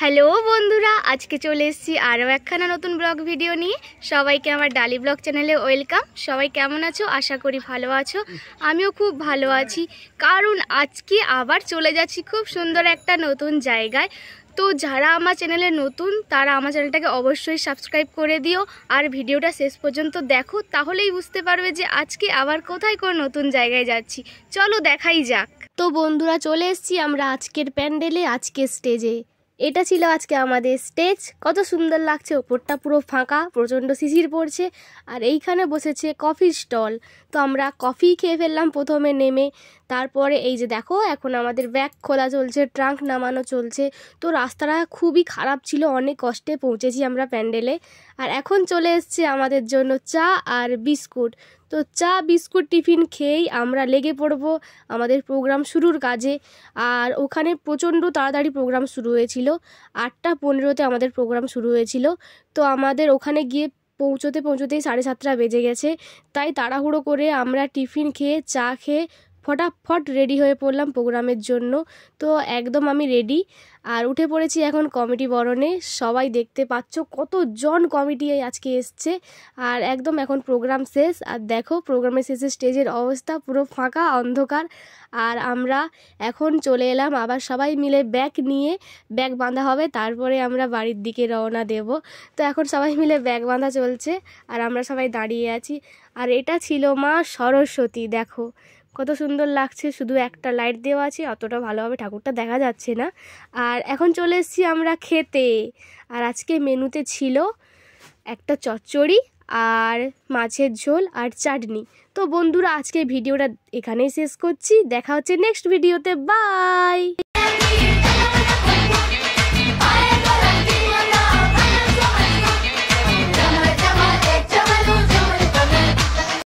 Hello বন্ধুরা, আজকে চলে এসেছি আরও একখানা নতুন ব্লগ ভিডিও নিয়ে। সবাইকে আমার ডালি ব্লগ চ্যানেলে ওয়েলকাম। সবাই কেমন আছো? আশা করি ভালো আছো। আমিও খুব ভালো আছি, কারণ আজকে আবার চলে যাচ্ছি খুব সুন্দর একটা নতুন জায়গায়। তো যারা আমার চ্যানেলে নতুন তারা আমার চ্যানেলটাকে অবশ্যই সাবস্ক্রাইব করে দিও, আর ভিডিওটা শেষ পর্যন্ত দেখো, তাহলেই বুঝতে পারবে যে আজকে আবার কোথায় কোন নতুন জায়গায় যাচ্ছি। চলো দেখাই যাক। তো বন্ধুরা, চলে এসেছি আমরা আজকের প্যান্ডেলে, আজকের স্টেজে। এটা ছিল আজকে আমাদের স্টেজ। কত সুন্দর লাগছে, ওপরটা পুরো ফাঁকা, প্রচণ্ড শিশির পড়ছে, আর এইখানে বসেছে কফির স্টল। তো আমরা কফি খেয়ে ফেললাম প্রথমে নেমে। তারপরে এই যে দেখো, এখন আমাদের ব্যাগ খোলা চলছে, ট্রাঙ্ক নামানো চলছে। তো রাস্তাটা খুবই খারাপ ছিল, অনেক কষ্টে পৌঁছেছি আমরা প্যান্ডেলে। আর এখন চলে এসছে আমাদের জন্য চা আর বিস্কুট। তো চা বিস্কুট টিফিন খেয়েই আমরা লেগে পড়বো আমাদের প্রোগ্রাম শুরুর কাজে। আর ওখানে প্রচণ্ড তাড়াতাড়ি প্রোগ্রাম শুরু হয়েছিল, 8:15 আমাদের প্রোগ্রাম শুরু হয়েছিল। তো আমাদের ওখানে গিয়ে পৌঁছতেই 7:30 বেজে গেছে। তাই তাড়াহুড়ো করে আমরা টিফিন খেয়ে চা খেয়ে ফটাফট রেডি হয়ে পড়লাম প্রোগ্রামের জন্য। তো একদম আমি রেডি, আর উঠে পড়েছি এখন কমিটি বরণে। সবাই দেখতে পাচ্ছ কতজন কমিটি আজকে এসছে। আর একদম এখন প্রোগ্রাম শেষ, আর দেখো প্রোগ্রামের শেষে স্টেজের অবস্থা পুরো ফাঁকা অন্ধকার। আর আমরা এখন চলে এলাম আবার সবাই মিলে ব্যাগ নিয়ে, ব্যাগ বাঁধা হবে, তারপরে আমরা বাড়ির দিকে রওনা দেব। তো এখন সবাই মিলে ব্যাগ বাঁধা চলছে, আর আমরা সবাই দাঁড়িয়ে আছি। আর এটা ছিল মা সরস্বতী, দেখো কত সুন্দর লাগছে। শুধু একটা লাইট দেওয়া আছে, অতটা ভালোভাবে ঠাকুরটা দেখা যাচ্ছে না। আর এখন চলে এসেছি আমরা খেতে। আর আজকে মেনুতে ছিল একটা চচ্চড়ি আর মাছের ঝোল আর চাটনি। তো বন্ধুরা, আজকে ভিডিওটা এখানেই শেষ করছি। দেখা হচ্ছে নেক্সট ভিডিওতে। বাই।